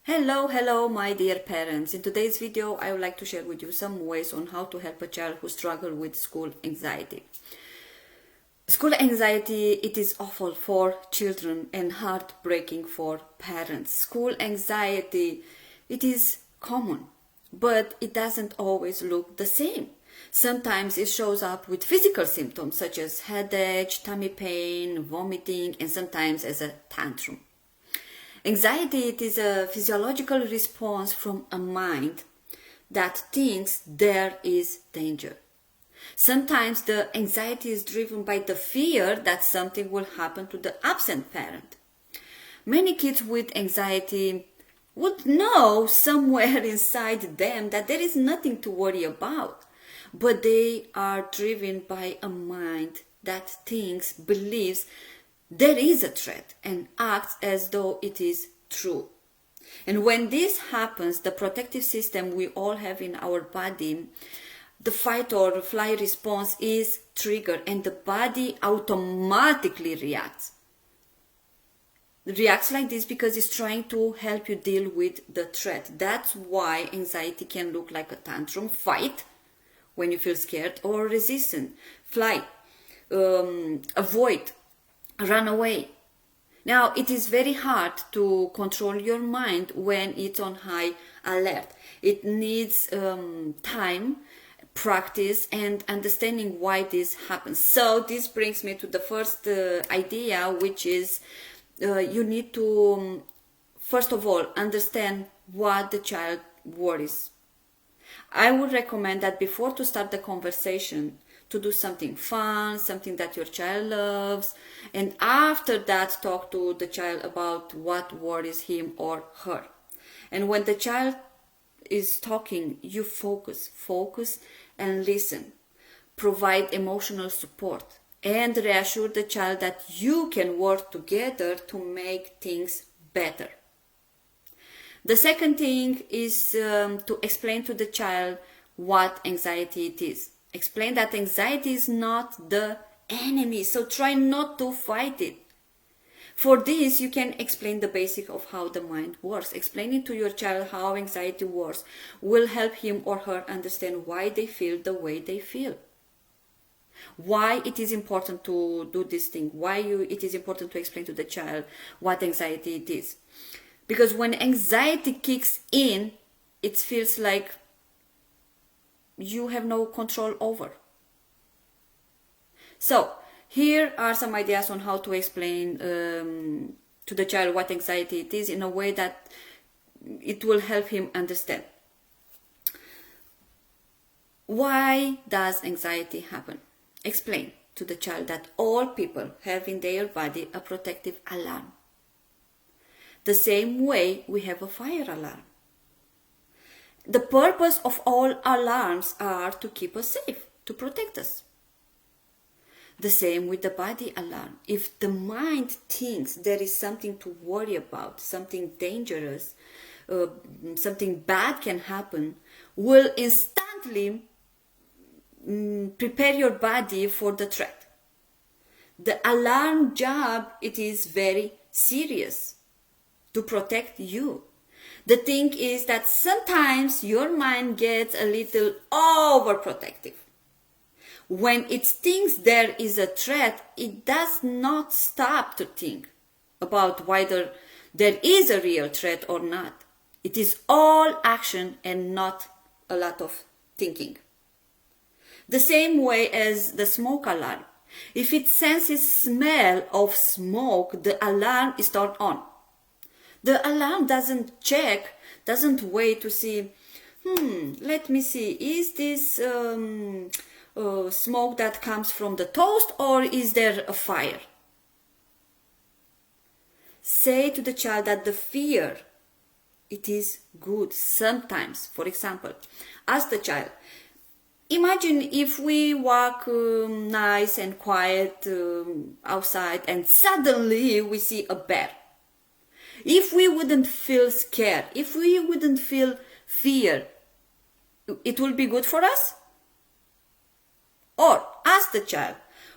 Hello my dear parents. In today's video I would like to share with you some ways on how to help a child who struggles with school anxiety. School anxiety, it is awful for children and heartbreaking for parents. School anxiety, it is common, but it doesn't always look the same. Sometimes it shows up with physical symptoms such as headache, tummy pain, vomiting, and sometimes as a tantrum. Anxiety, it is a physiological response from a mind that thinks there is danger. Sometimes the anxiety is driven by the fear that something will happen to the absent parent. Many kids with anxiety would know somewhere inside them that there is nothing to worry about, but they are driven by a mind that thinks, believes there is a threat and acts as though it is true. And when this happens, the protective system we all have in our body, the fight or flight response is triggered and the body automatically reacts. It reacts like this because it's trying to help you deal with the threat. That's why anxiety can look like a tantrum, fight when you feel scared, or resistant, fly, avoid, run away. Now, it is very hard to control your mind when it's on high alert. It needs time, practice, and understanding why this happens. So this brings me to the first idea, which is you need to, first of all, understand what the child worries. I would recommend that before to start the conversation, to do something fun, something that your child loves, and after that talk to the child about what worries him or her. And when the child is talking, you focus and listen. Provide emotional support and reassure the child that you can work together to make things better. The second thing is to explain to the child what anxiety it is. Explain that anxiety is not the enemy, so try not to fight it. For this, you can explain the basic of how the mind works. Explaining to your child how anxiety works will help him or her understand why they feel the way they feel. Why it is important to do this thing, it is important to explain to the child what anxiety it is. Because when anxiety kicks in, it feels like you have no control over. So, here are some ideas on how to explain to the child what anxiety it is in a way that it will help him understand. Why does anxiety happen? Explain to the child that all people have in their body a protective alarm. The same way we have a fire alarm. The purpose of all alarms are to keep us safe, to protect us. The same with the body alarm. If the mind thinks there is something to worry about, something dangerous, something bad can happen, will instantly prepare your body for the threat. The alarm job, it is very serious to protect you. The thing is that sometimes your mind gets a little overprotective. When it thinks there is a threat, it does not stop to think about whether there is a real threat or not. It is all action and not a lot of thinking. The same way as the smoke alarm. If it senses smell of smoke, the alarm is turned on. The alarm doesn't wait to see, let me see, is this smoke that comes from the toast or is there a fire? Say to the child that the fear, it is good sometimes. For example, ask the child, imagine if we walk nice and quiet outside and suddenly we see a bear. If we wouldn't feel scared, if we wouldn't feel fear, it will be good for us? Or ask the child,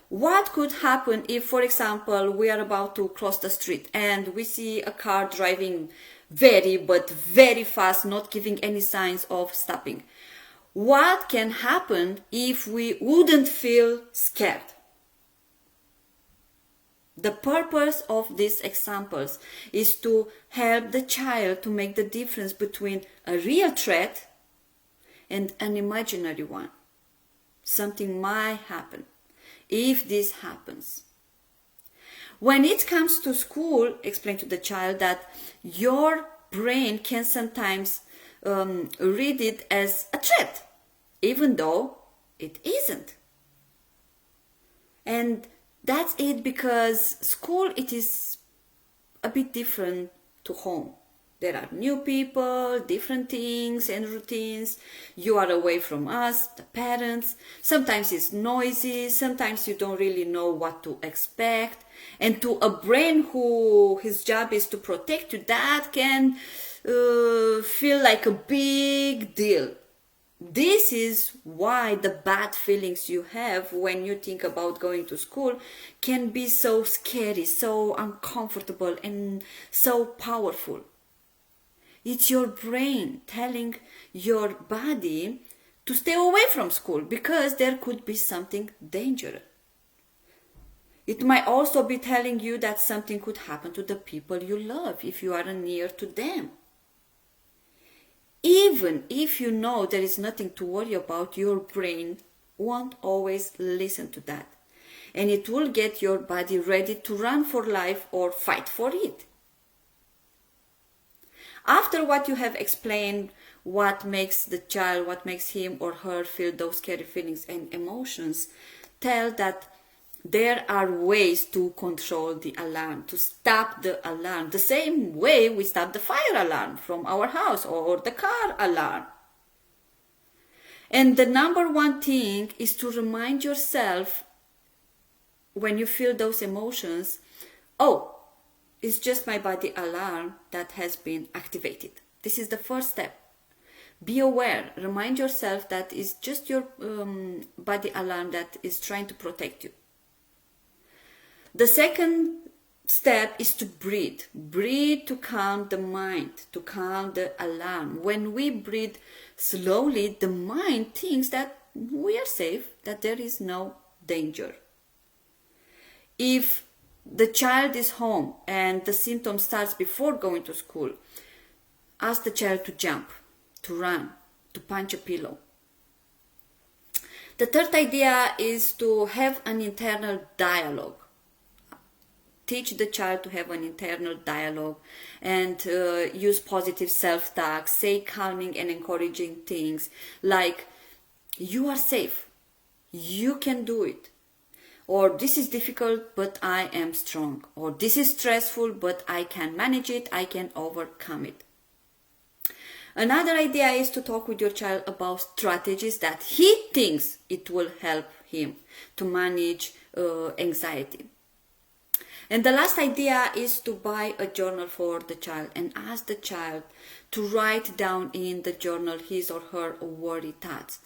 what could happen if, for example, we are about to cross the street and we see a car driving but very fast, not giving any signs of stopping. What can happen if we wouldn't feel scared? The purpose of these examples is to help the child to make the difference between a real threat and an imaginary one. Something might happen. If this happens, when it comes to school, explain to the child that your brain can sometimes read it as a threat, even though it isn't. And that's it, because school, it is a bit different to home. There are new people, different things and routines. You are away from us, the parents. Sometimes it's noisy. Sometimes you don't really know what to expect. And to a brain who his job is to protect you, that can feel like a big deal. This is why the bad feelings you have when you think about going to school can be so scary, so uncomfortable, and so powerful. It's your brain telling your body to stay away from school because there could be something dangerous. It might also be telling you that something could happen to the people you love if you aren't near to them. Even if you know there is nothing to worry about, your brain won't always listen to that. And it will get your body ready to run for life or fight for it. After what you have explained, what makes the child, what makes him or her feel those scary feelings and emotions, tell that there are ways to control the alarm, to stop the alarm, the same way we stop the fire alarm from our house or the car alarm. And the number one thing is to remind yourself when you feel those emotions, oh, it's just my body alarm that has been activated. This is the first step. Be aware. Remind yourself that it's just your body alarm that is trying to protect you. The second step is to breathe. Breathe to calm the mind, to calm the alarm. When we breathe slowly, the mind thinks that we are safe, that there is no danger. If the child is home and the symptom starts before going to school, ask the child to jump, to run, to punch a pillow. The third idea is to have an internal dialogue. Teach the child to have an internal dialogue and use positive self-talk. Say calming and encouraging things like, you are safe, you can do it. Or this is difficult, but I am strong. Or this is stressful, but I can manage it, I can overcome it. Another idea is to talk with your child about strategies that he thinks it will help him to manage anxiety. And the last idea is to buy a journal for the child and ask the child to write down in the journal his or her worry thoughts.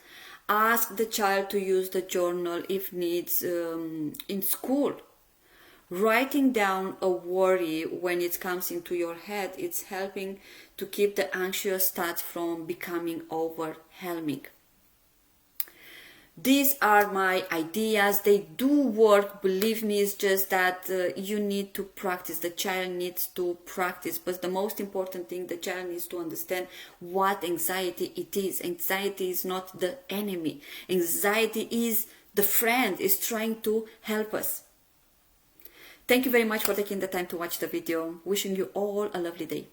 Ask the child to use the journal if needs in school. Writing down a worry when it comes into your head, it's helping to keep the anxious thoughts from becoming overwhelming. These are my ideas. They do work, believe me. It's just that you need to practice. The child needs to practice. But the most important thing, the child needs to understand what anxiety it is. Anxiety is not the enemy. Anxiety is the friend, is trying to help us. Thank you very much for taking the time to watch the video. Wishing you all a lovely day.